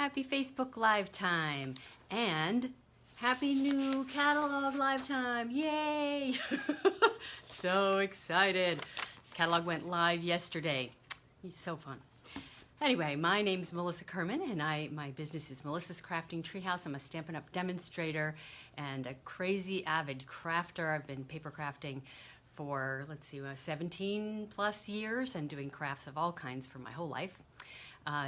Happy Facebook Live time and happy new catalog live time. Yay! So excited. Catalog went live yesterday. It's so fun. Anyway, my name's Melissa Kerman and my business is Melissa's Crafting Treehouse. I'm a Stampin' Up! Demonstrator and a crazy avid crafter. I've been paper crafting for, 17 plus years and doing crafts of all kinds for my whole life.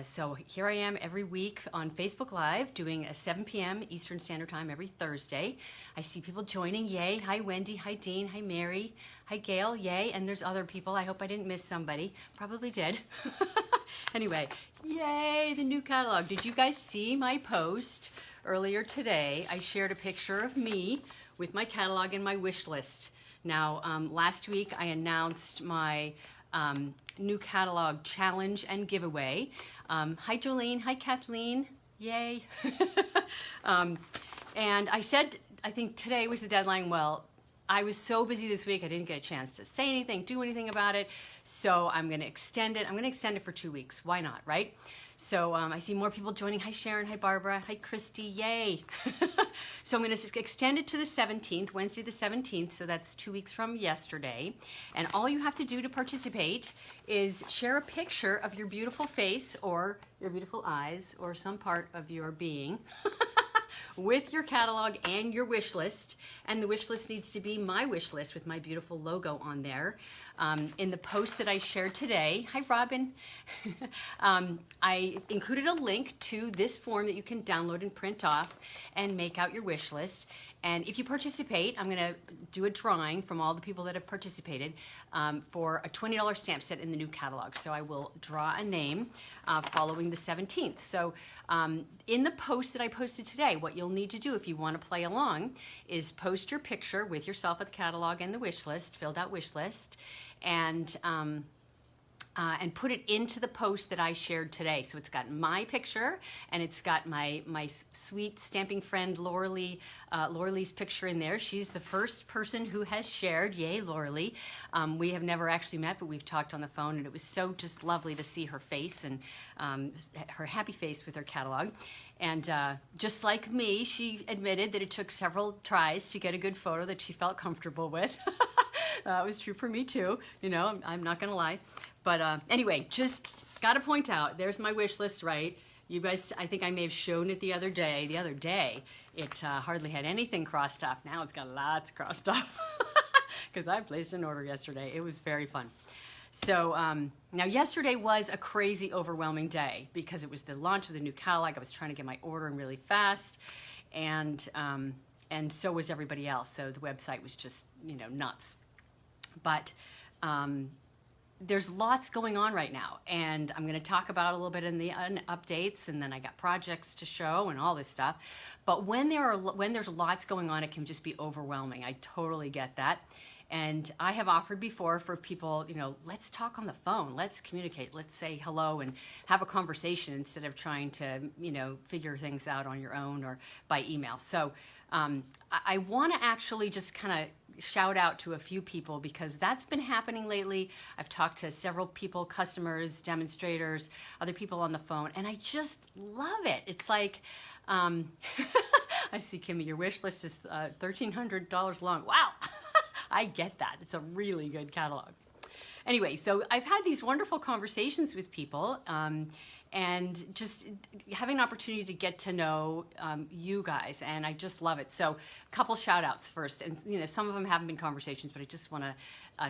So here I am every week on Facebook Live doing a 7 p.m. Eastern Standard Time every Thursday. I see people joining, yay. Hi Wendy, hi Dean, hi Mary, hi Gail, yay. And there's other people. I hope I didn't miss somebody. Probably did. Anyway, yay, the new catalog. Did you guys see my post earlier today? I shared a picture of me with my catalog and my wish list. Now, last week I announced my new catalog challenge and giveaway. Hi Jolene, hi Kathleen, yay. And I said, I think today was the deadline. Well, I was so busy this week, I didn't get a chance to say anything, do anything about it. So I'm gonna extend it. I'm gonna extend it for 2 weeks. Why not, right? So I see more people joining. Hi Sharon, hi Barbara, hi Christy, yay. So I'm gonna extend it to the 17th, Wednesday the 17th, so that's 2 weeks from yesterday. And all you have to do to participate is share a picture of your beautiful face or your beautiful eyes or some part of your being with your catalog and your wish list. And the wish list needs to be my wish list with my beautiful logo on there. In the post that I shared today, hi Robin, I included a link to this form that you can download and print off and make out your wish list. And if you participate, I'm gonna do a drawing from all the people that have participated for a $20 stamp set in the new catalog. So I will draw a name following the 17th. So in the post that I posted today, what you'll need to do if you wanna play along is post your picture with yourself at the catalog and the wish list, filled out wish list, and put it into the post that I shared today. So it's got my picture and it's got my sweet stamping friend Lauralee, picture in there. She's the first person who has shared, yay Lauralee. We have never actually met, but we've talked on the phone and it was so just lovely to see her face and her happy face with her catalog. And just like me, she admitted that it took several tries to get a good photo that she felt comfortable with. That was true for me too, you know, I'm not gonna lie. But anyway, just gotta point out, there's my wish list, right? You guys, I think I may have shown it the other day. The other day, it hardly had anything crossed off. Now it's got lots crossed off because I placed an order yesterday. It was very fun. So now yesterday was a crazy, overwhelming day because it was the launch of the new catalog. I was trying to get my order in really fast, and so was everybody else. So the website was just, you know, nuts. But there's lots going on right now, and I'm going to talk about a little bit in the updates, and then I got projects to show and all this stuff. But when there's lots going on, it can just be overwhelming. I totally get that. And I have offered before for people, you know, let's talk on the phone, let's communicate, let's say hello and have a conversation instead of trying to, you know, figure things out on your own or by email. So I want to actually just kind of shout out to a few people because that's been happening lately. I've talked to several people, customers, demonstrators, other people on the phone, and I just love it. It's like, I see Kimmy, your wish list is $1,300 long. Wow. I get that. It's a really good catalog. Anyway, so I've had these wonderful conversations with people and just having an opportunity to get to know you guys, and I just love it. So a couple shout outs first, and you know, some of them haven't been conversations, but I just want to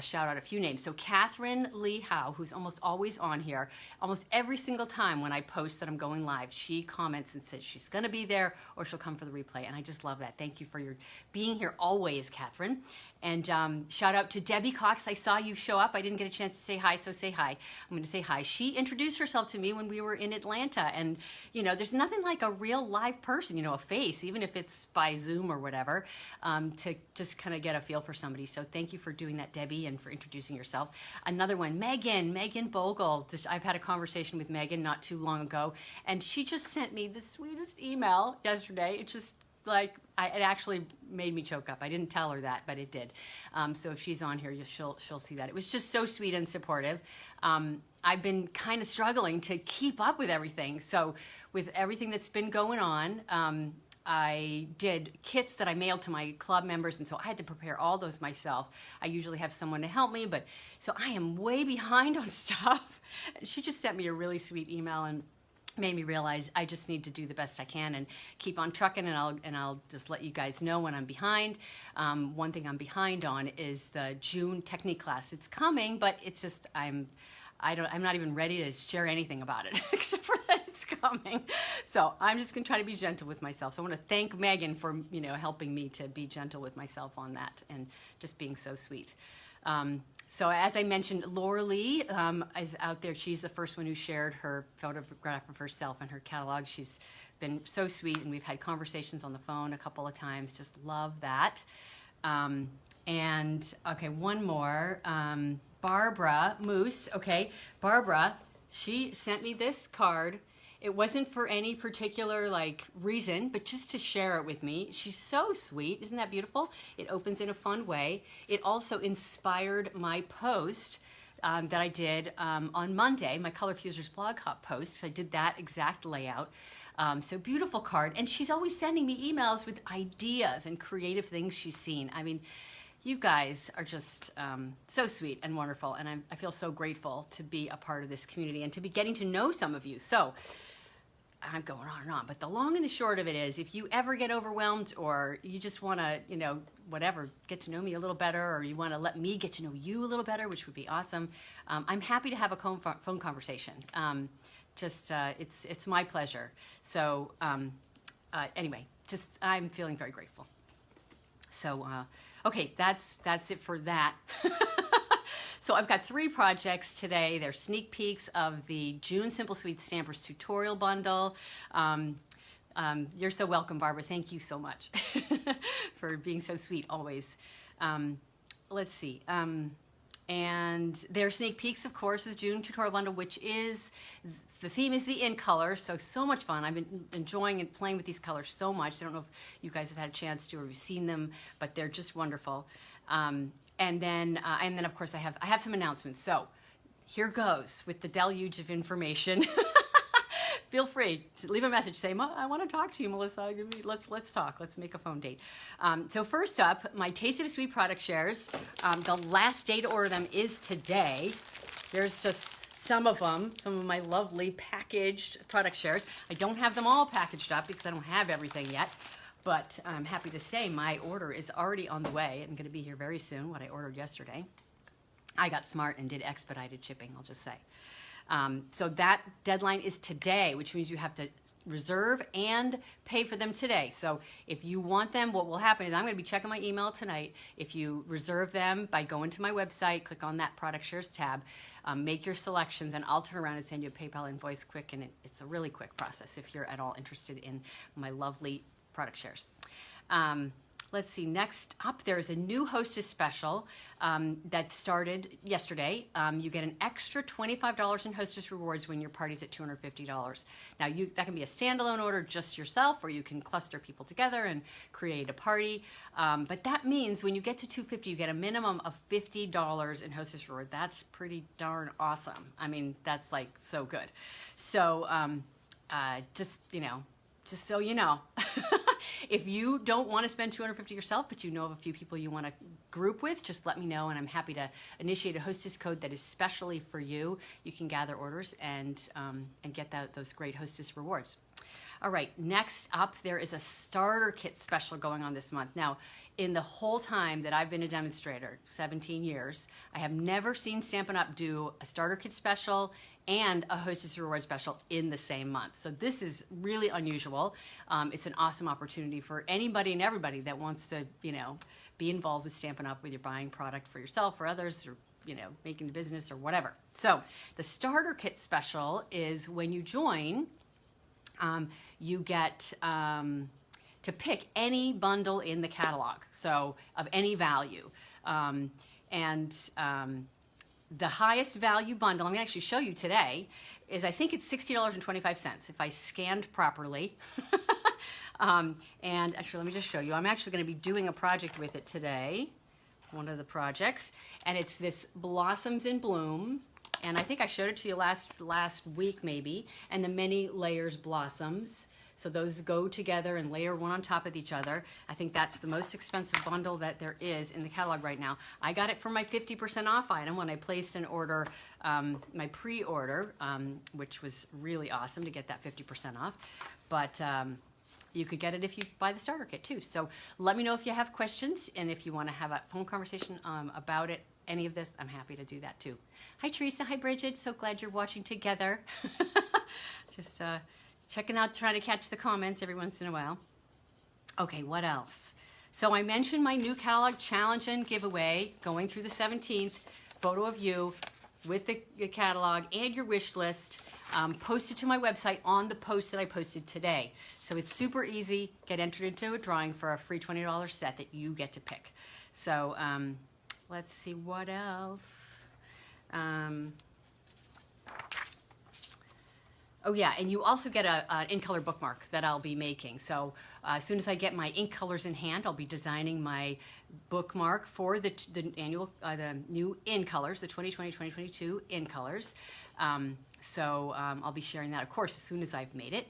shout out a few names. So Catherine Lee Howe, who's almost always on here, almost every single time when I post that I'm going live, she comments and says she's gonna be there or she'll come for the replay, and I just love that. Thank you for your being here always, Catherine. And shout out to Debbie Cox. I saw you show up. I didn't get a chance to say hi, so say hi. I'm gonna say hi. She introduced herself to me when we were in Atlanta, and you know, there's nothing like a real live person, you know, a face, even if it's by Zoom or whatever, to just kind of get a feel for somebody. So thank you for doing that, Debbie, and for introducing yourself. Another one, Megan Bogle. I've had a conversation with Megan not too long ago, and she just sent me the sweetest email yesterday. It just like, it actually made me choke up. I didn't tell her that, but it did. So if she's on here, she'll see that. It was just so sweet and supportive. I've been kind of struggling to keep up with everything. So with everything that's been going on, I did kits that I mailed to my club members, and so I had to prepare all those myself. I usually have someone to help me, but so I am way behind on stuff. She just sent me a really sweet email and made me realize I just need to do the best I can and keep on trucking, and I'll just let you guys know when I'm behind. One thing I'm behind on is the June technique class. It's coming, but it's just I'm not even ready to share anything about it except for that it's coming. So I'm just gonna try to be gentle with myself. So I want to thank Megan for helping me to be gentle with myself on that and just being so sweet. So as I mentioned, Laura Lee is out there. She's the first one who shared her photograph of herself in her catalog. She's been so sweet, and we've had conversations on the phone a couple of times. Just love that. And okay, one more. Barbara Moose. Okay, Barbara, she sent me this card. It wasn't for any particular reason, but just to share it with me. She's so sweet. Isn't that beautiful? It opens in a fun way. It also inspired my post that I did on Monday, my Color Fusers blog hop post. I did that exact layout. So beautiful card. And she's always sending me emails with ideas and creative things she's seen. I mean, you guys are just so sweet and wonderful, and I feel so grateful to be a part of this community and to be getting to know some of you. So I'm going on and on, but the long and the short of it is, if you ever get overwhelmed or you just want to, whatever, get to know me a little better, or you want to let me get to know you a little better, which would be awesome, I'm happy to have a phone conversation. It's my pleasure. So anyway, just I'm feeling very grateful. So okay, that's it for that. So I've got 3 projects today. They're sneak peeks of the June Simple Sweet Stampers tutorial bundle. You're so welcome, Barbara. Thank you so much for being so sweet always. Let's see. And they're sneak peeks, of course, of the June tutorial bundle, which is, the theme is the In Color, so much fun. I've been enjoying and playing with these colors so much. I don't know if you guys have had a chance to, or you've seen them, but they're just wonderful. And then of course I have some announcements. So here goes with the deluge of information. Feel free to leave a message. Say, I want to talk to you, Melissa. Let's talk. Let's make a phone date. So first up, my Taste of Sweet product shares. The last day to order them is today. There's just some of them, some of my lovely packaged product shares. I don't have them all packaged up because I don't have everything yet. But I'm happy to say my order is already on the way and going to be here very soon, what I ordered yesterday. I got smart and did expedited shipping, I'll just say. So that deadline is today, which means you have to reserve and pay for them today. So if you want them, what will happen is I'm going to be checking my email tonight. If you reserve them by going to my website, click on that product shares tab, make your selections, and I'll turn around and send you a PayPal invoice quick, and it's a really quick process if you're at all interested in my lovely product shares. Let's see, next up, there is a new Hostess special that started yesterday. You get an extra $25 in Hostess rewards when your party's at $250. Now, that can be a standalone order just yourself, or you can cluster people together and create a party. But that means when you get to $250, you get a minimum of $50 in Hostess reward. That's pretty darn awesome. I mean, that's so good. So just so you know. If you don't want to spend $250 yourself, but you know of a few people you want to group with, just let me know, and I'm happy to initiate a Hostess code that is specially for you. You can gather orders and get those great Hostess rewards. All right, next up, there is a starter kit special going on this month. Now, in the whole time that I've been a demonstrator, 17 years, I have never seen Stampin' Up! Do a starter kit special and a Hostess Reward special in the same month. So this is really unusual. It's an awesome opportunity for anybody and everybody that wants to, be involved with Stampin' Up! With your buying product for yourself or others, or making the business or whatever. So the starter kit special is when you join, you get to pick any bundle in the catalog, so of any value. The highest value bundle, I'm going to actually show you today, is I think it's $60.25 if I scanned properly. And actually, let me just show you. I'm actually going to be doing a project with it today, one of the projects, and it's this Blossoms in Bloom. And I think I showed it to you last week maybe, and the many layers blossoms. So those go together and layer one on top of each other. I think that's the most expensive bundle that there is in the catalog right now. I got it for my 50% off item when I placed an order, my pre-order, which was really awesome to get that 50% off. But you could get it if you buy the starter kit too. So let me know if you have questions, and if you want to have a phone conversation about it, any of this, I'm happy to do that too. Hi Teresa, hi Bridget, so glad you're watching together. Just checking out, trying to catch the comments every once in a while. Okay, what else? So I mentioned my new catalog challenge and giveaway going through the 17th. Photo of you with the catalog and your wish list posted to my website on the post that I posted today. So it's super easy. Get entered into a drawing for a free $20 set that you get to pick. So let's see what else. Oh yeah, and you also get an In Color bookmark that I'll be making. So as soon as I get my ink colors in hand, I'll be designing my bookmark for the new In Colors, the 2020-2022 In Colors. I'll be sharing that, of course, as soon as I've made it.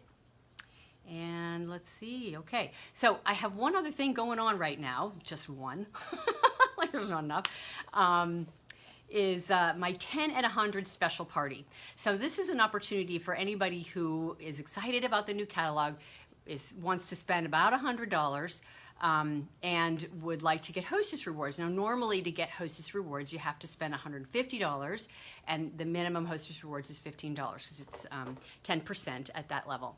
And let's see, okay. So I have one other thing going on right now, just one, like there's not enough. Is my 10 at 100 special party. So this is an opportunity for anybody who is excited about the new catalog, wants to spend about $100, and would like to get Hostess rewards. Now normally to get Hostess rewards you have to spend $150, and the minimum Hostess rewards is $15 because it's 10% at that level.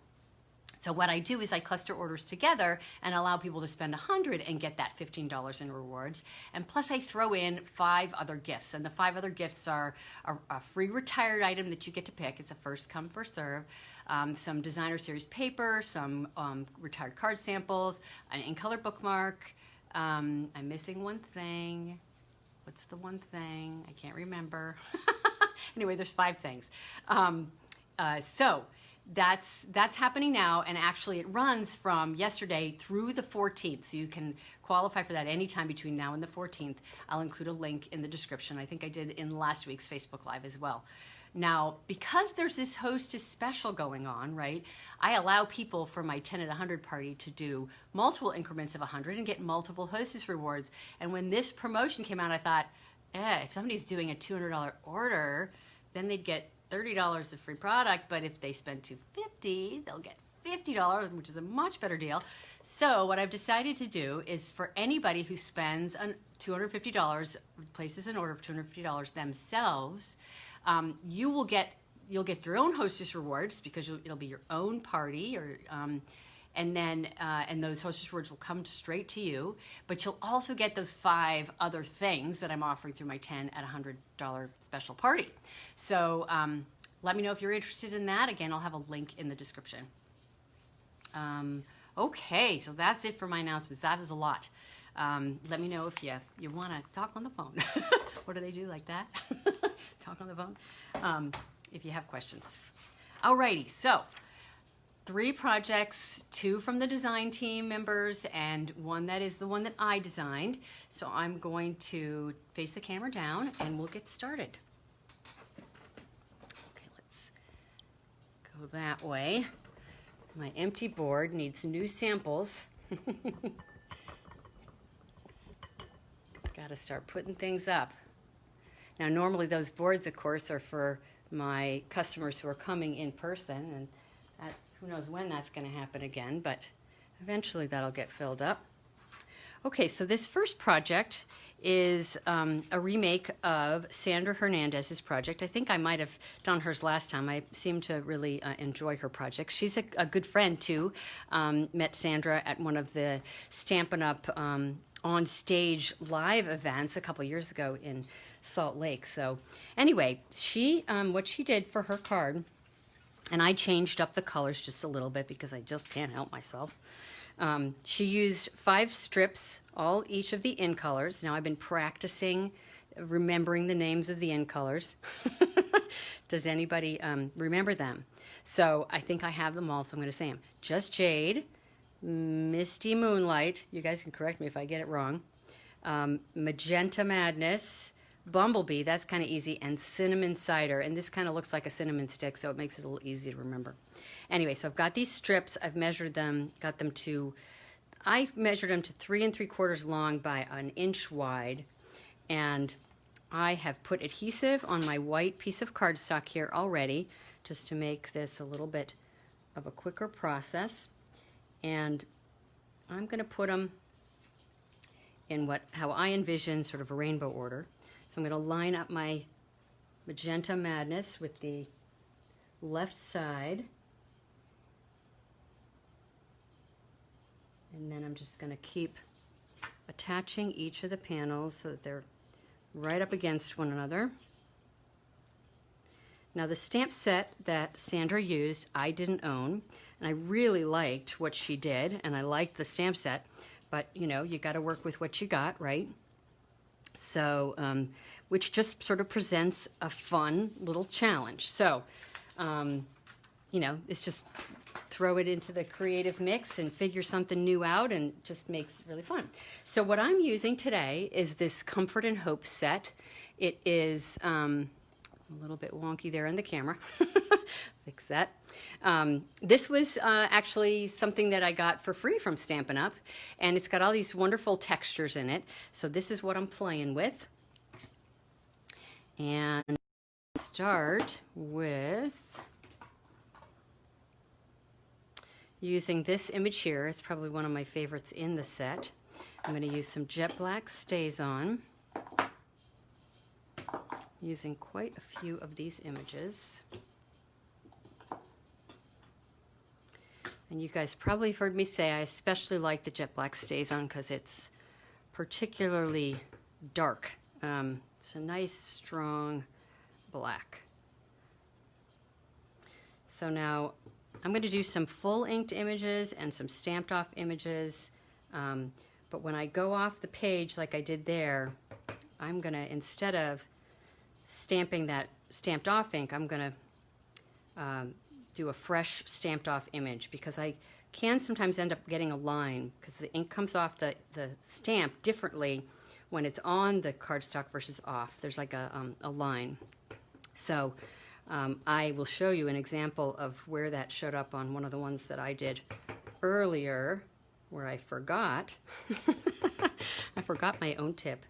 So what I do is I cluster orders together and allow people to spend $100 and get that $15 in rewards. And plus I throw in 5 other gifts. And the 5 other gifts are a free retired item that you get to pick. It's a first come, first serve. Some designer series paper, some retired card samples, an In Color bookmark. I'm missing one thing. What's the one thing? I can't remember. Anyway, there's 5 things. That's happening now, and actually it runs from yesterday through the 14th, so you can qualify for that anytime between now and the 14th. I'll include a link in the description. I think I did in last week's Facebook Live as well. Now, because there's this Hostess special going on, right, I allow people for my 10 at 100 party to do multiple increments of 100 and get multiple Hostess rewards. And when this promotion came out, I thought, if somebody's doing a $200 order, then they'd get $30 of free product, but if they spend $250, they'll get $50, which is a much better deal. So what I've decided to do is for anybody who spends $250, places an order of $250 themselves, you'll get your own Hostess rewards because it'll be your own party, or and those Hostess rewards will come straight to you, but you'll also get those 5 other things that I'm offering through my 10 at $100 special party. So let me know if you're interested in that. Again, I'll have a link in the description. Okay, so that's it for my announcements. That was a lot. Let me know if you want to talk on the phone. What do they do like that? Talk on the phone? If you have questions. Alrighty, so 3 projects, 2 from the design team members, and 1 that is the one that I designed. So I'm going to face the camera down and we'll get started. Okay, let's go that way. My empty board needs new samples. Got to start putting things up. Now normally those boards, of course, are for my customers who are coming in person, and who knows when that's going to happen again, but eventually that'll get filled up. Okay, so this first project is a remake of Sandra Hernandez's project. I think I might have done hers last time. I seem to really enjoy her projects. She's a good friend too. Met Sandra at one of the Stampin' Up! On stage live events a couple years ago in Salt Lake. So anyway, what she did for her card, and I changed up the colors just a little bit because I just can't help myself. She used 5 strips, each of the In Colors. Now I've been practicing remembering the names of the In Colors. Does anybody remember them? So I think I have them all, so I'm going to say them. Just Jade, Misty Moonlight. You guys can correct me if I get it wrong. Magenta Madness, Bumblebee, that's kind of easy, and Cinnamon Cider. And this kind of looks like a cinnamon stick, so it makes it a little easy to remember. Anyway, so I've got these strips. I've measured them, I measured them to 3 3/4 long by 1 inch wide. And I have put adhesive on my white piece of cardstock here already, just to make this a little bit of a quicker process. And I'm going to put them in how I envision sort of a rainbow order. So I'm going to line up my Magenta Madness with the left side. And then I'm just going to keep attaching each of the panels so that they're right up against one another. Now the stamp set that Sandra used, I didn't own, and I really liked what she did, and I liked the stamp set, but you know, you got to work with what you got, right? So, which just sort of presents a fun little challenge. So, you know, it's just throw it into the creative mix and figure something new out, and just makes it really fun. So what I'm using today is this Comfort and Hope set. It is a little bit wonky there on the camera. Fix that. This was actually something that I got for free from Stampin' Up, and it's got all these wonderful textures in it. So this is what I'm playing with. And start with using this image here. It's probably one of my favorites in the set. I'm going to use some jet black StazOn, using quite a few of these images. And you guys probably have heard me say I especially like the jet black StazOn because it's particularly dark. It's a nice strong black. So now I'm going to do some full inked images and some stamped off images, but when I go off the page like I did there, I'm going to, instead of stamping that stamped off ink, I'm going to do a fresh stamped off image, because I can sometimes end up getting a line because the ink comes off the stamp differently when it's on the cardstock versus off. There's like a line. So I will show you an example of where that showed up on one of the ones that I did earlier, where I forgot. I forgot my own tip.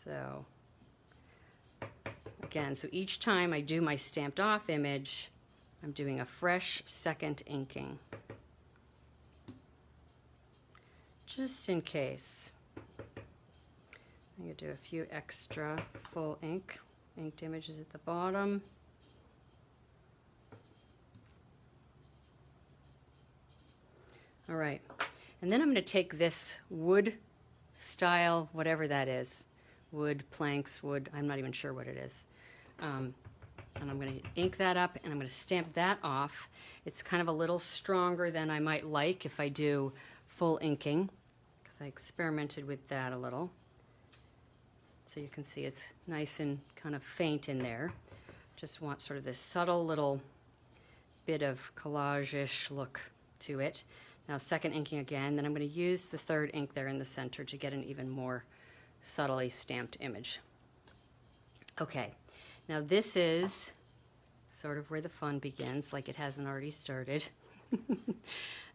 So again, so each time I do my stamped off image, I'm doing a fresh second inking, just in case. I'm going to do a few extra full inked images at the bottom. All right, and then I'm going to take this wood style, whatever that is, wood, planks, wood, I'm not even sure what it is. And I'm going to ink that up, and I'm going to stamp that off. It's kind of a little stronger than I might like if I do full inking, because I experimented with that a little. So you can see it's nice and kind of faint in there. Just want sort of this subtle little bit of collage-ish look to it. Now second inking again, then I'm going to use the third ink there in the center to get an even more subtly stamped image. Okay, now this is sort of where the fun begins, like it hasn't already started.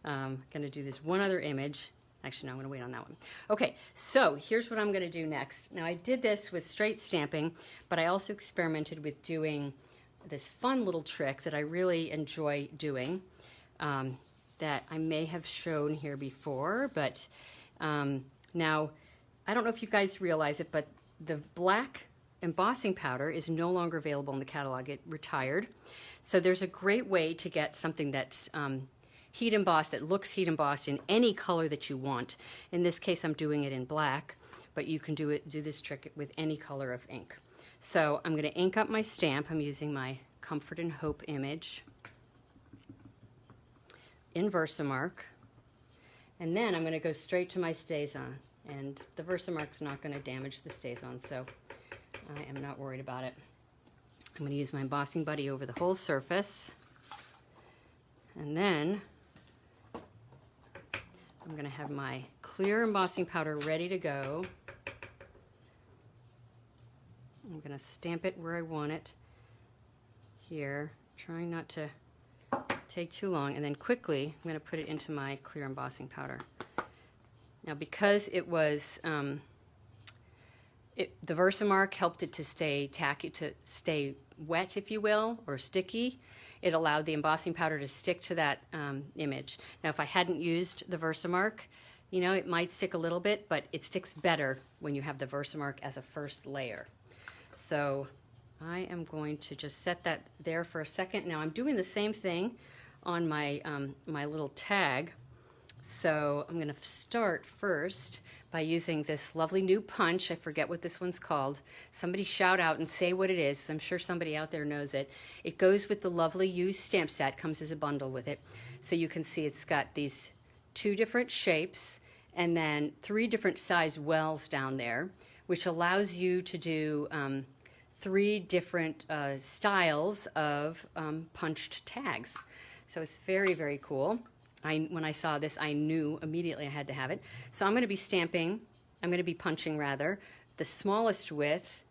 I'm going to do this one other image. Actually, no, I'm going to wait on that one. Okay, so here's what I'm going to do next. Now I did this with straight stamping, but I also experimented with doing this fun little trick that I really enjoy doing, that I may have shown here before, but now I don't know if you guys realize it, but the black embossing powder is no longer available in the catalog. It retired. So there's a great way to get something that's heat embossed, that looks heat embossed in any color that you want. In this case, I'm doing it in black, but you can do this trick with any color of ink. So I'm going to ink up my stamp. I'm using my Comfort and Hope image in Versamark, and then I'm going to go straight to my StazOn, and the Versamark's not going to damage the StazOn, so I am not worried about it. I'm going to use my embossing buddy over the whole surface, and then I'm going to have my clear embossing powder ready to go. I'm going to stamp it where I want it here, trying not to take too long, and then quickly I'm going to put it into my clear embossing powder. Now, because it was the Versamark helped it to stay tacky, to stay wet, if you will, or sticky. It allowed the embossing powder to stick to that image. Now, if I hadn't used the Versamark, you know, it might stick a little bit, but it sticks better when you have the Versamark as a first layer. So I am going to just set that there for a second. Now I'm doing the same thing on my, my little tag. So I'm going to start first by using this lovely new punch. I forget what this one's called. Somebody shout out and say what it is. I'm sure somebody out there knows it. It goes with the lovely used stamp set, comes as a bundle with it. So you can see it's got these 2 different shapes and then 3 different size wells down there, which allows you to do 3 different styles of punched tags. So it's very, very cool. When I saw this, I knew immediately I had to have it. So I'm going to be stamping, I'm going to be punching rather, the smallest width.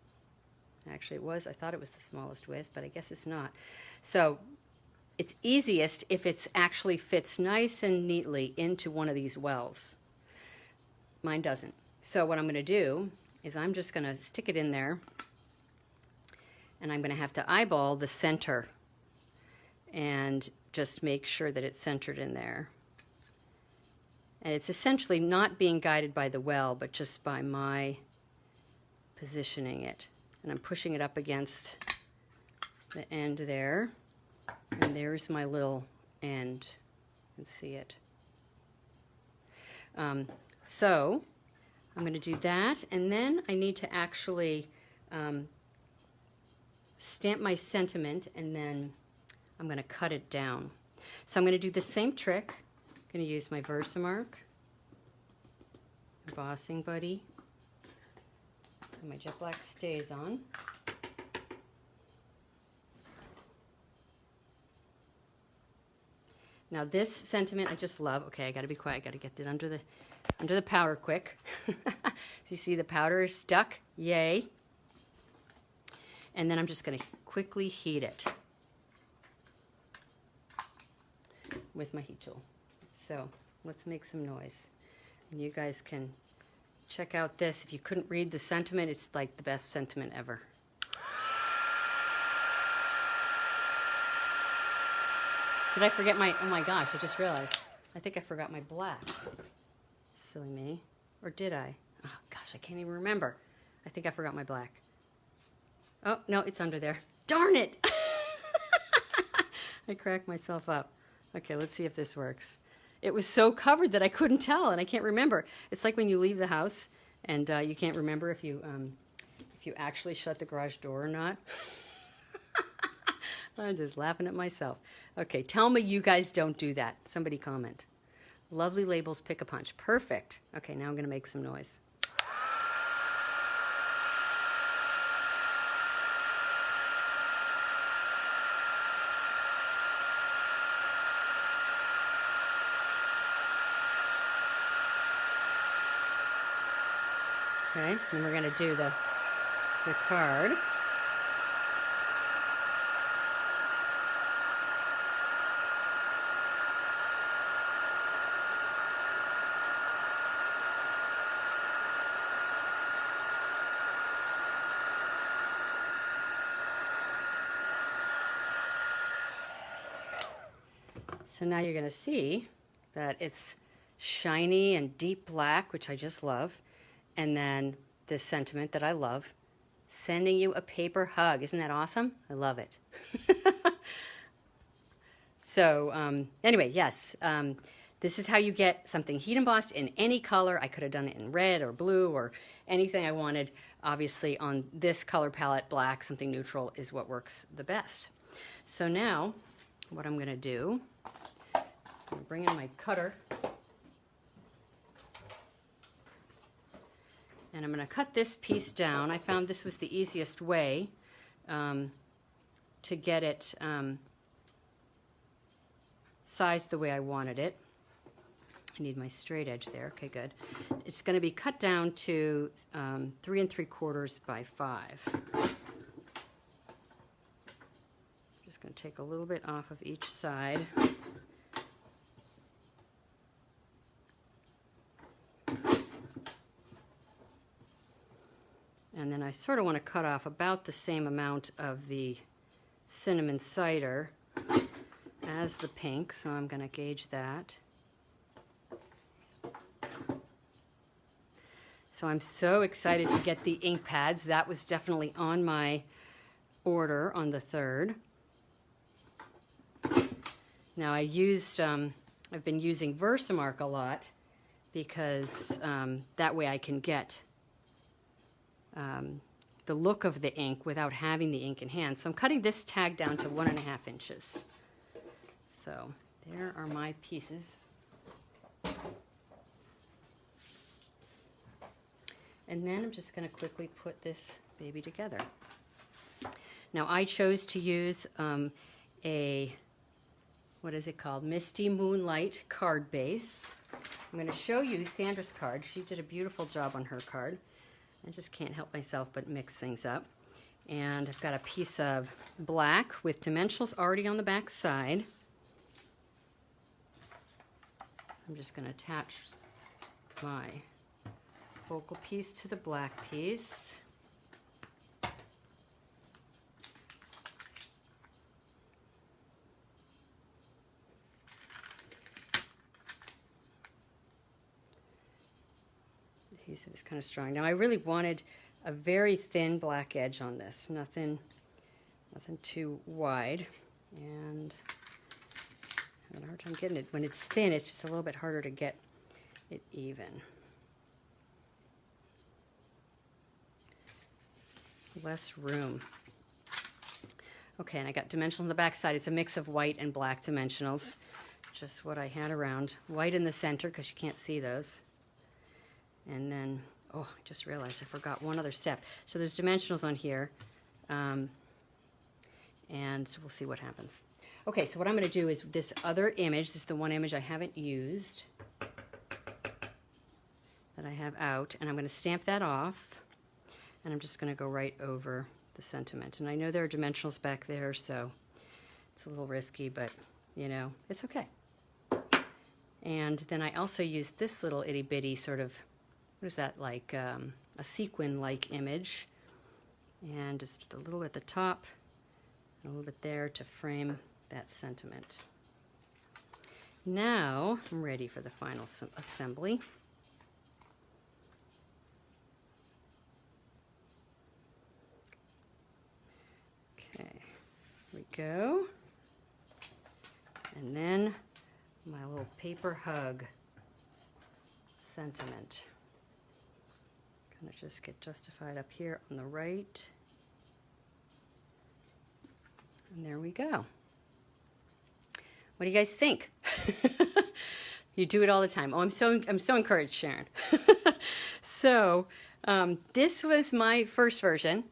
Actually I thought it was the smallest width, but I guess it's not. So it's easiest if it actually fits nice and neatly into one of these wells. Mine doesn't. So what I'm going to do is I'm just going to stick it in there, and I'm going to have to eyeball the center and just make sure that it's centered in there. And it's essentially not being guided by the well, but just by my positioning it. And I'm pushing it up against the end there. And there's my little end. You can see it. So I'm going to do that, and then I need to actually stamp my sentiment, and then I'm going to cut it down. So I'm going to do the same trick. I'm going to use my Versamark embossing buddy and my jet black stays on. Now this sentiment I just love. Okay, I got to be quiet. I got to get it under the powder quick. So you see the powder is stuck. Yay. And then I'm just going to quickly heat it with my heat tool. So let's make some noise. And you guys can check out this. If you couldn't read the sentiment, it's like the best sentiment ever. Did I forget my, oh my gosh, I just realized. I think I forgot my black. Silly me. Or did I? Oh gosh, I can't even remember. I think I forgot my black. Oh, no, it's under there. Darn it! I cracked myself up. Okay, let's see if this works. It was so covered that I couldn't tell, and I can't remember. It's like when you leave the house and you can't remember if you actually shut the garage door or not. I'm just laughing at myself. Okay, tell me you guys don't do that. Somebody comment. Lovely labels, pick a punch. Perfect. Okay, now I'm going to make some noise. Okay, and we're going to do the card. So now you're going to see that it's shiny and deep black, which I just love. And then this sentiment that I love, sending you a paper hug. Isn't that awesome? I love it. So anyway, yes, this is how you get something heat embossed in any color. I could have done it in red or blue or anything I wanted. Obviously on this color palette, black, something neutral is what works the best. So now what I'm going to do, I'm going to bring in my cutter. And I'm going to cut this piece down. I found this was the easiest way to get it sized the way I wanted it. I need my straight edge there. Okay, good. It's going to be cut down to 3 3/4 by 5. Just going to take a little bit off of each side. And then I sort of want to cut off about the same amount of the cinnamon cider as the pink, so I'm going to gauge that. So I'm so excited to get the ink pads. That was definitely on my order on the 3rd. Now I've been using Versamark a lot because that way I can get the look of the ink without having the ink in hand. So I'm cutting this tag down to 1.5 inches. So there are my pieces. And then I'm just going to quickly put this baby together. Now I chose to use what is it called? Misty Moonlight card base. I'm going to show you Sandra's card. She did a beautiful job on her card. I just can't help myself but mix things up. And I've got a piece of black with dimensionals already on the back side. I'm just going to attach my focal piece to the black piece. The adhesive is kind of strong. Now I really wanted a very thin black edge on this, nothing too wide, and I'm having a hard time getting it. When it's thin, it's just a little bit harder to get it even. Less room. Okay, and I got dimensionals on the back side. It's a mix of white and black dimensionals, just what I had around. White in the center because you can't see those. And then, oh, I just realized I forgot one other step. So there's dimensionals on here, and so we'll see what happens. Okay, so what I'm going to do is this other image, this is the one image I haven't used, that I have out, and I'm going to stamp that off. And I'm just going to go right over the sentiment. And I know there are dimensionals back there, so it's a little risky, but, you know, it's okay. And then I also used this little itty-bitty sort of, what is that, like a sequin-like image. And just a little at the top, and a little bit there to frame that sentiment. Now, I'm ready for the final assembly. Go. And then my little paper hug sentiment. Kind of just get justified up here on the right. And there we go. What do you guys think? You do it all the time. Oh, I'm so encouraged, Sharon. So this was my first version.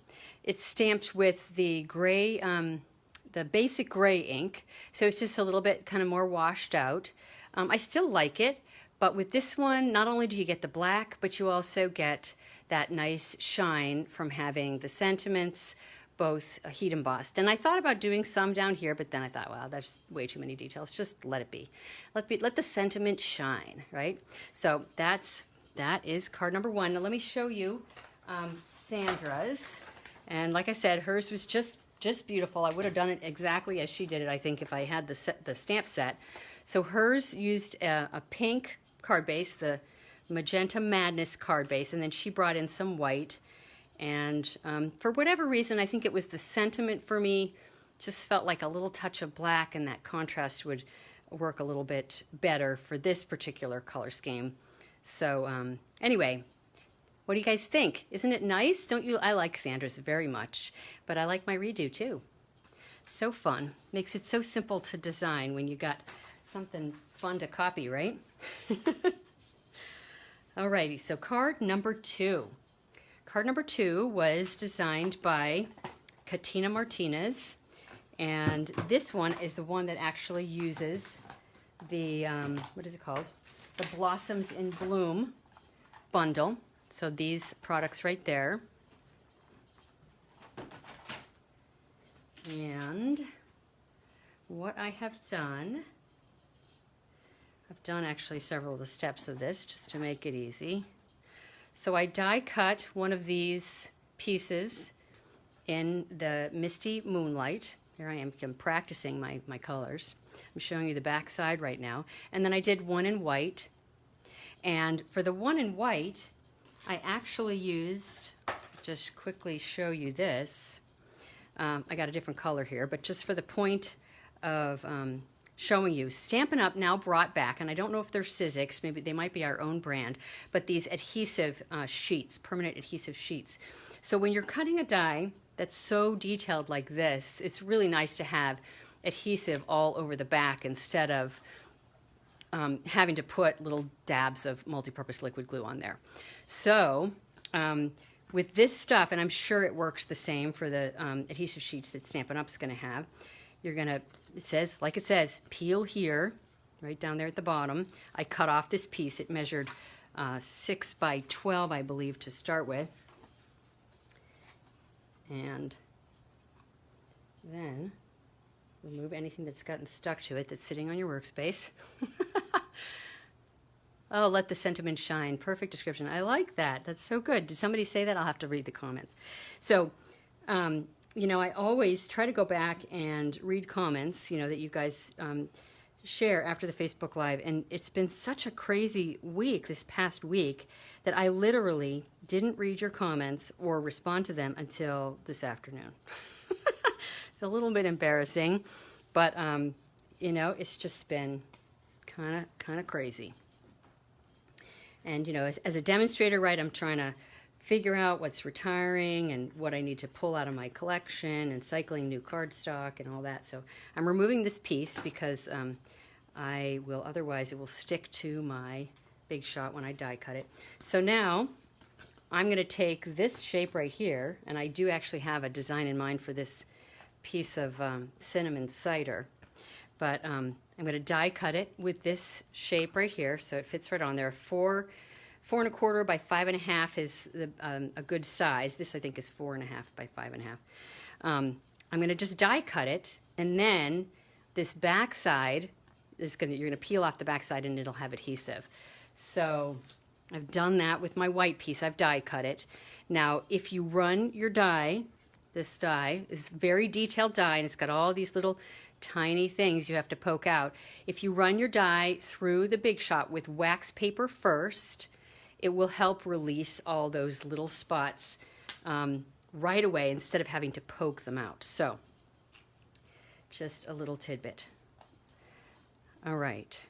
It's stamped with the gray, the basic gray ink, so it's just a little bit kind of more washed out. I still like it, but with this one, not only do you get the black, but you also get that nice shine from having the sentiments both heat embossed. And I thought about doing some down here, but then I thought, wow, that's way too many details. Just let it be. Let the sentiment shine, right? So that is card number 1. Now let me show you Sandra's. And like I said, hers was just beautiful. I would have done it exactly as she did it, I think, if I had the stamp set. So hers used a pink card base, the Magenta Madness card base, and then she brought in some white. And for whatever reason, I think it was the sentiment for me, just felt like a little touch of black, and that contrast would work a little bit better for this particular color scheme. So anyway, what do you guys think? Isn't it nice? Don't you? I like Sandra's very much, but I like my redo too. So fun. Makes it so simple to design when you got something fun to copy, right? Alrighty, so card number 2. Card number 2 was designed by Katina Martinez, and this one is the one that actually uses the, what is it called? the Blossoms in Bloom bundle. So these products right there. And what I have done, I've done actually several of the steps of this just to make it easy. So I die cut one of these pieces in the Misty Moonlight. Here I am, I'm practicing my colors. I'm showing you the back side right now. And then I did one in white. And for the one in white, I actually used, just quickly show you this. I got a different color here, but just for the point of showing you, Stampin' Up! Now brought back, and I don't know if they're Sizzix, maybe they might be our own brand, but these adhesive sheets, permanent adhesive sheets. So when you're cutting a die that's so detailed like this, it's really nice to have adhesive all over the back instead of having to put little dabs of multi-purpose liquid glue on there. So with this stuff, and I'm sure it works the same for the adhesive sheets that Stampin' Up's going to have, you're going to, it says, like it says, peel here, right down there at the bottom. I cut off this piece. It measured 6 by 12, I believe, to start with. And then remove anything that's gotten stuck to it that's sitting on your workspace. Oh, let the sentiment shine. Perfect description. I like that. That's so good. Did somebody say that? I'll have to read the comments. So, you know, I always try to go back and read comments, you know, that you guys share after the Facebook Live. And it's been such a crazy week, this past week, that I literally didn't read your comments or respond to them until this afternoon. It's a little bit embarrassing, but, you know, it's just been kind of crazy. And, you know, as a demonstrator, right, I'm trying to figure out what's retiring and what I need to pull out of my collection and cycling new cardstock and all that. So I'm removing this piece because I will, otherwise it will stick to my Big Shot when I die cut it. So now I'm going to take this shape right here, and I do actually have a design in mind for this piece of cinnamon cider. But I'm going to die cut it with this shape right here, so it fits right on there. 4 1/4 by 5.5 is a good size. This I think is 4.5 by 5.5. I'm going to just die cut it, and then this back side is you're going to peel off the back side, and it'll have adhesive. So I've done that with my white piece. I've die cut it. Now, if you run your die, this die is very detailed die, and it's got all these little tiny things you have to poke out. If you run your die through the Big Shot with wax paper first, it will help release all those little spots right away instead of having to poke them out. So, just a little tidbit. All right.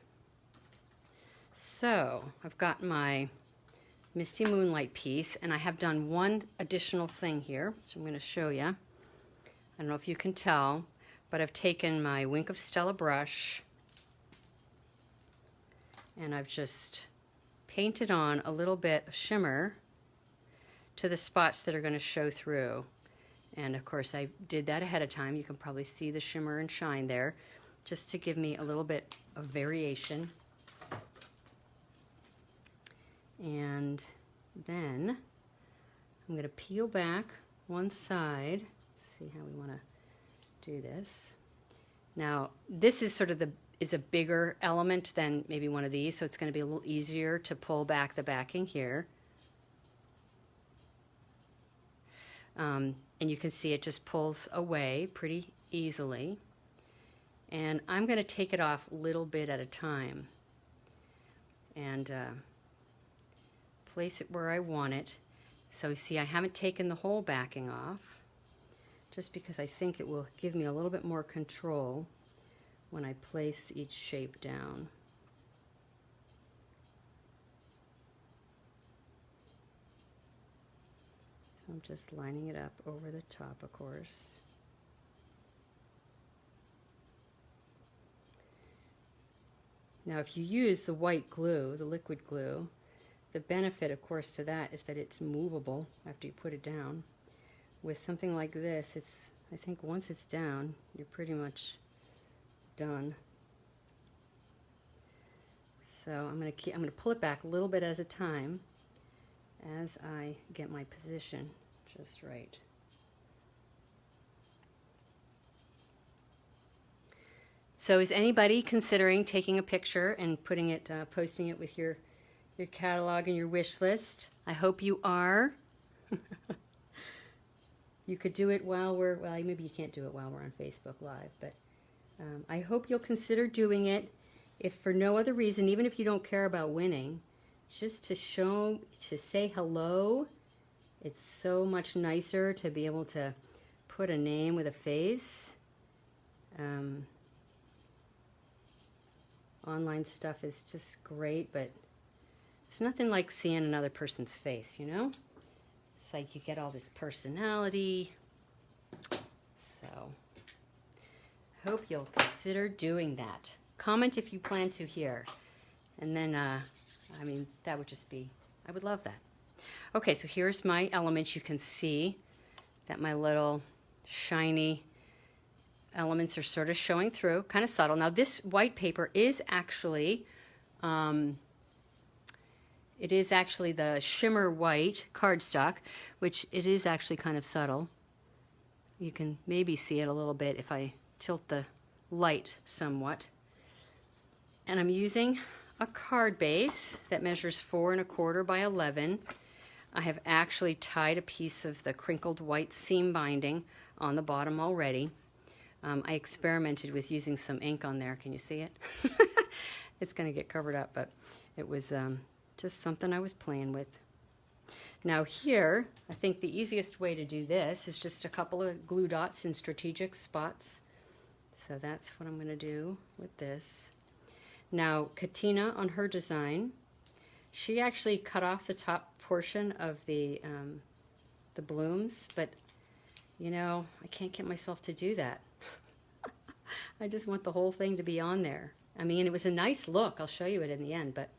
So, I've got my Misty Moonlight piece, and I have done one additional thing here, so I'm going to show you. I don't know if you can tell, but I've taken my Wink of Stella brush and I've just painted on a little bit of shimmer to the spots that are going to show through. And of course I did that ahead of time. You can probably see the shimmer and shine there, just to give me a little bit of variation. And then I'm going to peel back one side. See how we want to do this. Now, this is sort of is a bigger element than maybe one of these, so it's going to be a little easier to pull back the backing here. And you can see it just pulls away pretty easily. And I'm going to take it off a little bit at a time and place it where I want it. So you see I haven't taken the whole backing off, just because I think it will give me a little bit more control when I place each shape down. So I'm just lining it up over the top, of course. Now if you use the white glue, the liquid glue, the benefit, of course, to that is that it's movable after you put it down. With something like this, I think once it's down, you're pretty much done. So I'm going to pull it back a little bit at a time as I get my position just right. So is anybody considering taking a picture and putting it, posting it with your catalog and your wish list? I hope you are. You could do it while well, maybe you can't do it while we're on Facebook Live, but I hope you'll consider doing it, if for no other reason, even if you don't care about winning, just to say hello. It's so much nicer to be able to put a name with a face. Online stuff is just great, but it's nothing like seeing another person's face, you know? It's like you get all this personality. So, hope you'll consider doing that. Comment if you plan to here. And then, I mean, that would just be, I would love that. Okay, so here's my elements. You can see that my little shiny elements are sort of showing through, kind of subtle. Now this white paper is actually, it is actually the shimmer white cardstock, which it is actually kind of subtle. You can maybe see it a little bit if I tilt the light somewhat. And I'm using a card base that measures 4 1/4 by 11. I have actually tied a piece of the crinkled white seam binding on the bottom already. I experimented with using some ink on there. Can you see it? It's going to get covered up, but it was just something I was playing with. Now here, I think the easiest way to do this is just a couple of glue dots in strategic spots. So that's what I'm going to do with this. Now, Katina, on her design, she actually cut off the top portion of the blooms, but you know, I can't get myself to do that. I just want the whole thing to be on there. I mean, it was a nice look. I'll show you it in the end, but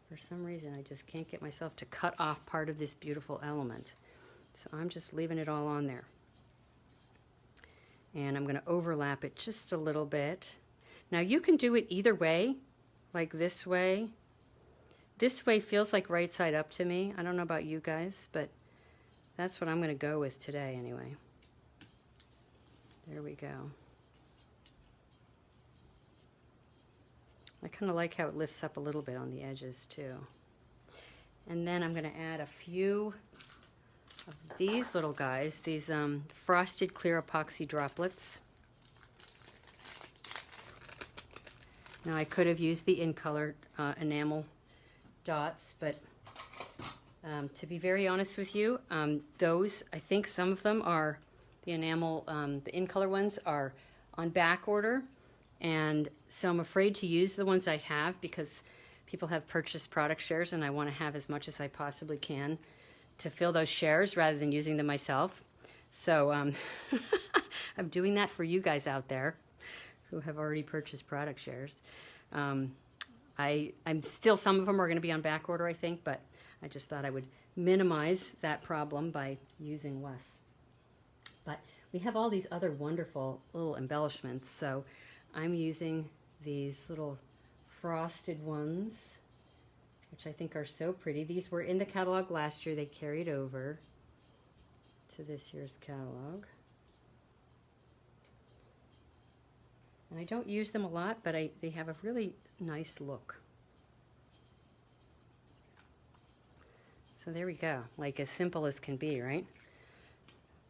for some reason, I just can't get myself to cut off part of this beautiful element. So I'm just leaving it all on there. And I'm going to overlap it just a little bit. Now, you can do it either way, like this way. This way feels like right side up to me. I don't know about you guys, but that's what I'm going to go with today anyway. There we go. I kind of like how it lifts up a little bit on the edges too. And then I'm going to add a few of these little guys, these frosted clear epoxy droplets. Now I could have used the In Color enamel dots, but to be very honest with you, those, I think some of them are, the enamel, the In Color ones are on back order. And so I'm afraid to use the ones I have because people have purchased product shares and I want to have as much as I possibly can to fill those shares rather than using them myself. So I'm doing that for you guys out there who have already purchased product shares. I'm still, some of them are going to be on back order, I think, but I just thought I would minimize that problem by using less. But we have all these other wonderful little embellishments, so I'm using these little frosted ones, which I think are so pretty. These were in the catalog last year. They carried over to this year's catalog. And I don't use them a lot, but they have a really nice look. So there we go, like as simple as can be, right?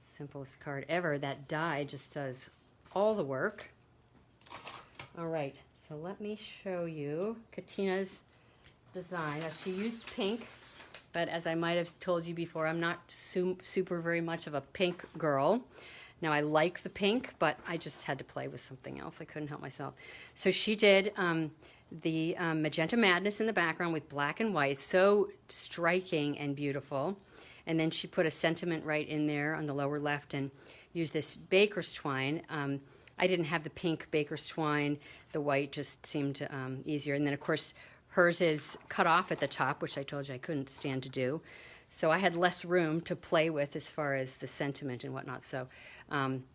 Simplest card ever. That die just does all the work. All right, so let me show you Katina's design. Now, she used pink, but as I might have told you before, I'm not super very much of a pink girl. Now, I like the pink, but I just had to play with something else. I couldn't help myself. So she did the Magenta Madness in the background with black and white, so striking and beautiful. And then she put a sentiment right in there on the lower left and used this baker's twine. I didn't have the pink baker's twine. The white just seemed easier. And then, of course, hers is cut off at the top, which I told you I couldn't stand to do. So I had less room to play with as far as the sentiment and whatnot. So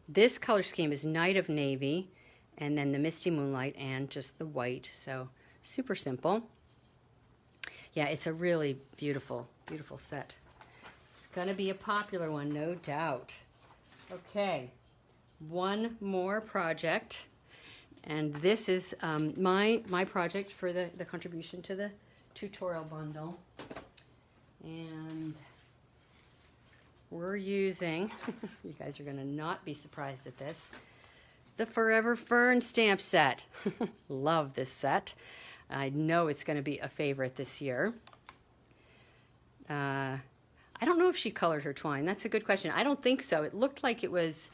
this color scheme is Night of Navy, and then the Misty Moonlight, and just the white. So super simple. Yeah, it's a really beautiful, beautiful set. It's going to be a popular one, no doubt. Okay, one more project. And this is my project for the contribution to the tutorial bundle. And we're using, you guys are going to not be surprised at this, the Forever Fern stamp set. Love this set. I know it's going to be a favorite this year. I don't know if she colored her twine. That's a good question. I don't think so. It looked like it was,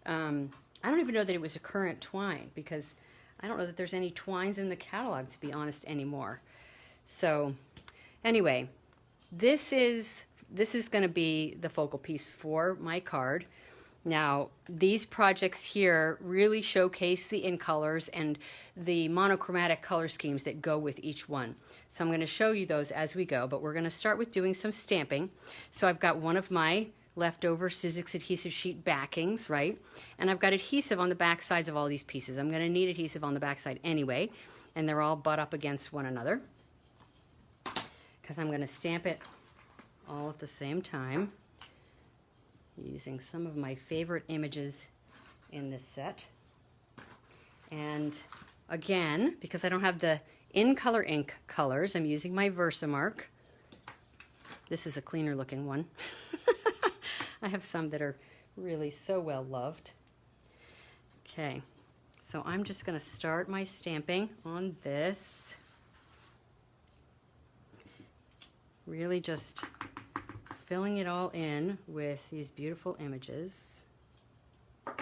I don't even know that it was a current twine, because I don't know that there's any twines in the catalog, to be honest, anymore. So anyway, this is going to be the focal piece for my card. Now, these projects here really showcase the in colors and the monochromatic color schemes that go with each one. So I'm going to show you those as we go, but we're going to start with doing some stamping. So I've got one of my leftover Sizzix adhesive sheet backings, right? And I've got adhesive on the back sides of all these pieces. I'm going to need adhesive on the back side anyway, and they're all butt up against one another, because I'm going to stamp it all at the same time, using some of my favorite images in this set. And again, because I don't have the In Color ink colors, I'm using my Versamark. This is a cleaner looking one. I have some that are really so well loved. Okay, so I'm just going to start my stamping on this. Really just filling it all in with these beautiful images. And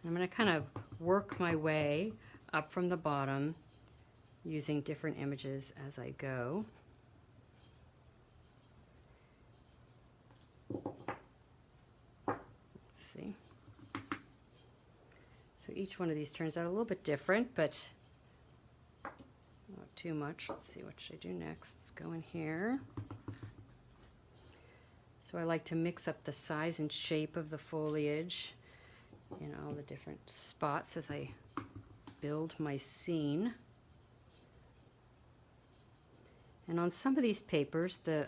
I'm going to kind of work my way up from the bottom using different images as I go. Let's see. So each one of these turns out a little bit different, but not too much. Let's see, what should I do next? Let's go in here. So I like to mix up the size and shape of the foliage in all the different spots as I build my scene. And on some of these papers, the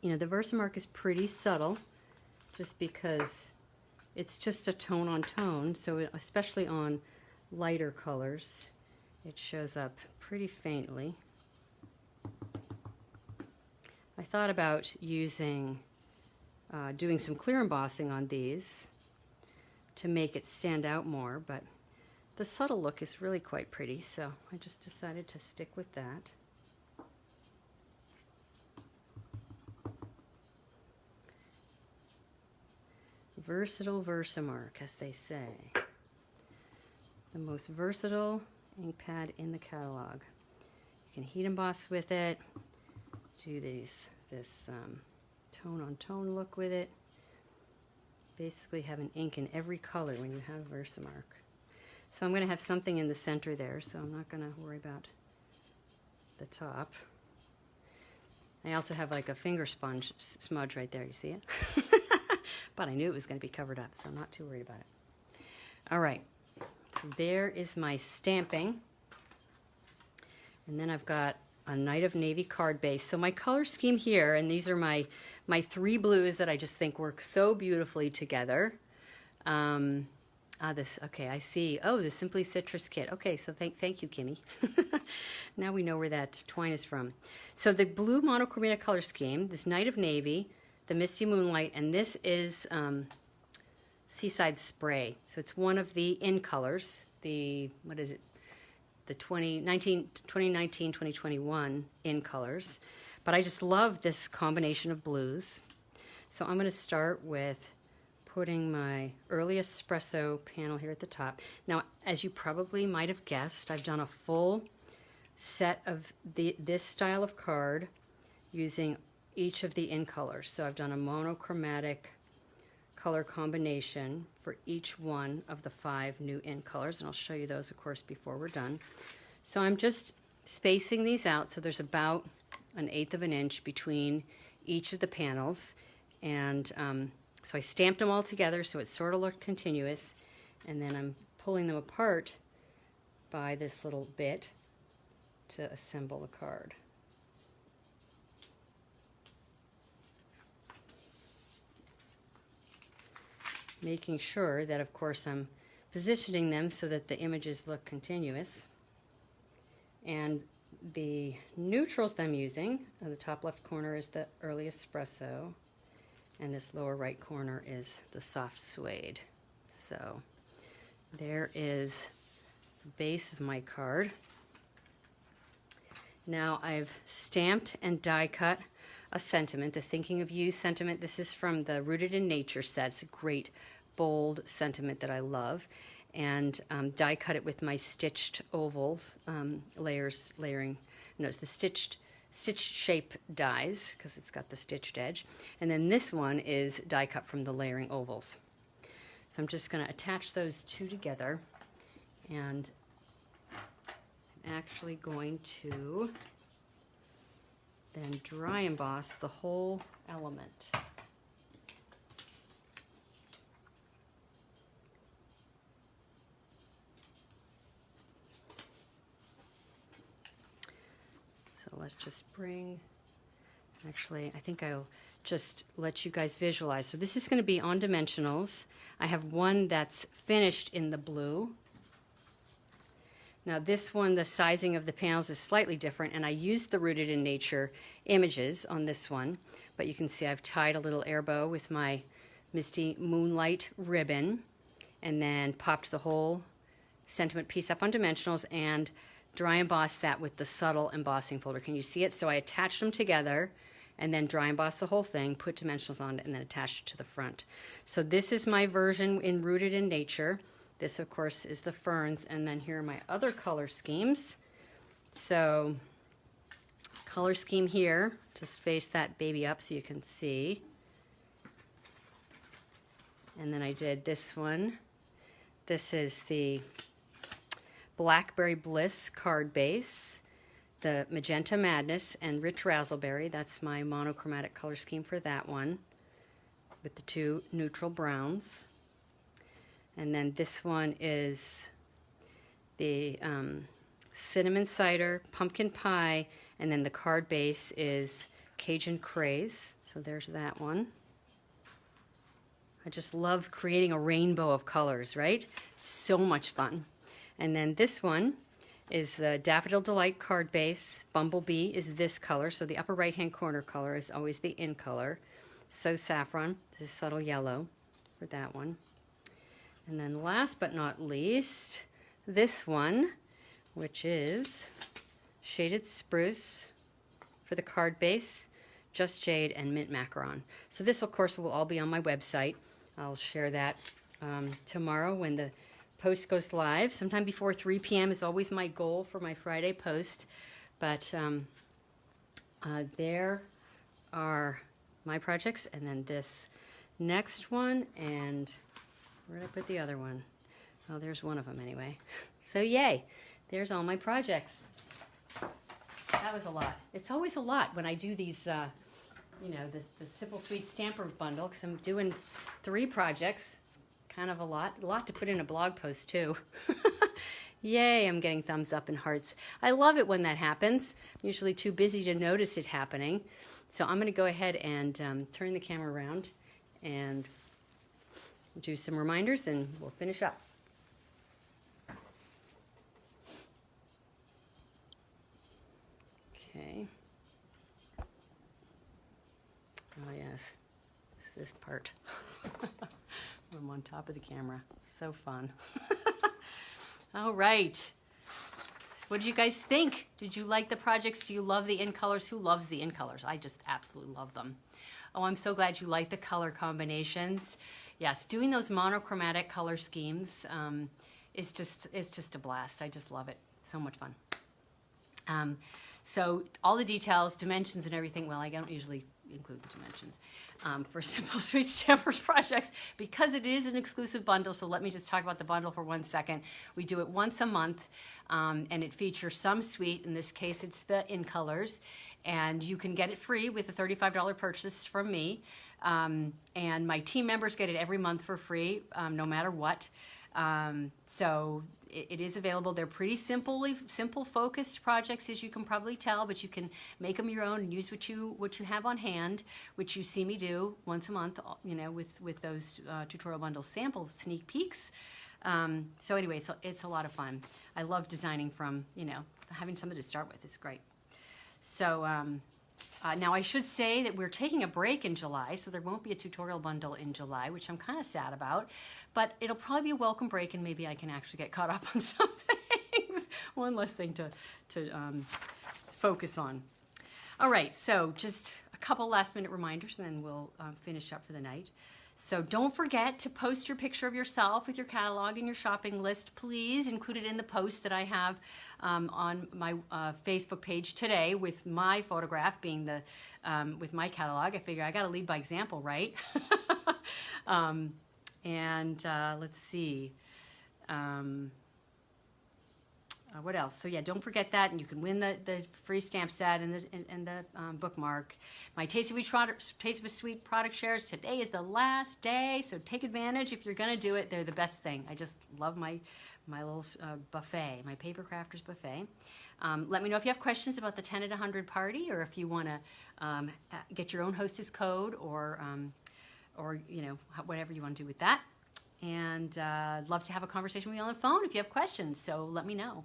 Versamark is pretty subtle, just because it's just a tone on tone. So especially on lighter colors, it shows up pretty faintly. I thought about using, doing some clear embossing on these to make it stand out more, but the subtle look is really quite pretty, so I just decided to stick with that. Versatile Versamark, as they say. The most versatile ink pad in the catalog. You can heat emboss with it, do this tone on tone look with it. Basically have an ink in every color when you have Versamark. So I'm going to have something in the center there, so I'm not going to worry about the top. I also have like a finger sponge smudge right there, you see it? But I knew it was going to be covered up, so I'm not too worried about it. All right, so there is my stamping. And then I've got a Night of Navy card base. So my color scheme here, and these are my three blues that I just think work so beautifully together. Okay, I see. Oh, the Simply Citrus kit. Okay, so thank you, Kimmy. Now we know where that twine is from. So the blue monochromatic color scheme, this Night of Navy, the Misty Moonlight, and this is Seaside Spray. So it's one of the in colors, the, what is it? The 2019-2021 in colors. But I just love this combination of blues. So I'm going to start with putting my early espresso panel here at the top. Now, as you probably might have guessed, I've done a full set of this style of card using each of the in colors. So I've done a monochromatic color combination for each one of the 5 new in colors, and I'll show you those, of course, before we're done. So I'm just spacing these out so there's about 1/8 of an inch between each of the panels, and so I stamped them all together so it sort of looked continuous, and then I'm pulling them apart by this little bit to assemble the card. making sure that, of course, I'm positioning them so that the images look continuous. And the neutrals that I'm using, the top left corner is the early espresso, and this lower right corner is the soft suede. So there is the base of my card. Now I've stamped and die cut a sentiment, the Thinking of You sentiment. This is from the Rooted in Nature set. It's a great, bold sentiment that I love. And die cut it with my stitched ovals, layering. No, it's the stitched shape dies, because it's got the stitched edge. And then this one is die cut from the layering ovals. So I'm just going to attach those two together, and I'm actually going to then dry emboss the whole element. So let's just bring, actually, I think I'll just let you guys visualize. So this is going to be on dimensionals. I have one that's finished in the blue. Now this one, the sizing of the panels is slightly different, and I used the Rooted in Nature images on this one, but you can see I've tied a little air bow with my Misty Moonlight ribbon, and then popped the whole sentiment piece up on dimensionals and dry embossed that with the subtle embossing folder. Can you see it? So I attached them together and then dry embossed the whole thing, put dimensionals on it, and then attached it to the front. So this is my version in Rooted in Nature. This, of course, is the ferns, and then here are my other color schemes. So, color scheme here, just face that baby up so you can see. And then I did this one. This is the Blackberry Bliss card base, the Magenta Madness, and Rich Razzleberry. That's my monochromatic color scheme for that one, with the two neutral browns. And then this one is the Cinnamon Cider, Pumpkin Pie, and then the card base is Cajun Craze. So there's that one. I just love creating a rainbow of colors, right? So much fun. And then this one is the Daffodil Delight card base. Bumblebee is this color, so the upper right-hand corner color is always the in color. So Saffron, this is subtle yellow for that one. And then last but not least, this one, which is Shaded Spruce for the card base, Just Jade, and Mint Macaron. So this, of course, will all be on my website. I'll share that tomorrow when the post goes live. Sometime before 3 p.m. is always my goal for my Friday post. But there are my projects, and then this next one, and where did I put the other one? Oh, there's one of them anyway. So yay, there's all my projects. That was a lot. It's always a lot when I do these, you know, the Simple Sweet Stamper bundle, because I'm doing 3 projects. It's kind of a lot to put in a blog post too. Yay, I'm getting thumbs up and hearts. I love it when that happens. I'm usually too busy to notice it happening. So I'm going to go ahead and turn the camera around and do some reminders, and we'll finish up. Okay. Oh yes, it's this part. I'm on top of the camera. So fun. All right. What did you guys think? Did you like the projects? Do you love the in colors? Who loves the in colors? I just absolutely love them. Oh, I'm so glad you like the color combinations. Yes, doing those monochromatic color schemes is just a blast. I just love it. So much fun. So all the details, dimensions and everything, well, I don't usually include the dimensions for Simple Sweet Stampers projects because it is an exclusive bundle. So let me just talk about the bundle for 1 second. We do it once a month, and it features some sweet. In this case, it's the in colors, and you can get it free with a $35 purchase from me. And my team members get it every month for free, no matter what. So it is available. They're pretty simple focused projects, as you can probably tell, but you can make them your own and use what you have on hand, which you see me do once a month, you know, with those tutorial bundle sample sneak peeks. So anyway, it's a lot of fun. I love designing from, you know, having something to start with. It's great. So now I should say that we're taking a break in July, so there won't be a tutorial bundle in July, which I'm kind of sad about, but it'll probably be a welcome break, and maybe I can actually get caught up on some things. One less thing to focus on. All right, so just a couple last minute reminders, and then we'll finish up for the night. So don't forget to post your picture of yourself with your catalog and your shopping list. Please include it in the post that I have on my Facebook page today, with my photograph being the with my catalog. I figure I got to lead by example, right? Let's see. What else? So yeah, don't forget that, and you can win the free stamp set and the bookmark. My Taste of a Sweet product shares. Today is the last day, so take advantage if you're gonna do it. They're the best thing. I just love my little buffet, my Paper Crafters buffet. Let me know if you have questions about the 10 at 100 party, or if you want to get your own hostess code, or you know, whatever you want to do with that. And I'd love to have a conversation with you on the phone if you have questions. So let me know.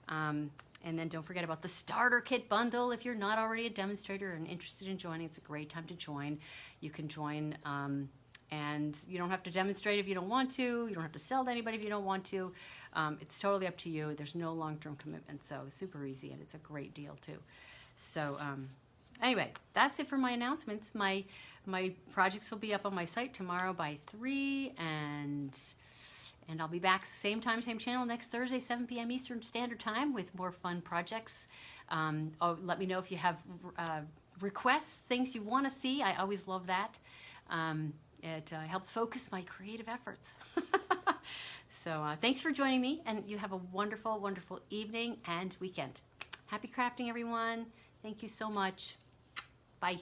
And then don't forget about the starter kit bundle. If you're not already a demonstrator and interested in joining, it's a great time to join. You can join, and you don't have to demonstrate if you don't want to. You don't have to sell to anybody if you don't want to. It's totally up to you. There's no long-term commitment, so it's super easy, and it's a great deal too. So anyway, that's it for my announcements. My projects will be up on my site tomorrow by 3, and I'll be back same time, same channel next Thursday, 7 p.m. Eastern Standard Time, with more fun projects. Let me know if you have requests, things you want to see. I always love that. It helps focus my creative efforts. So thanks for joining me, and you have a wonderful, wonderful evening and weekend. Happy crafting, everyone. Thank you so much. Bye.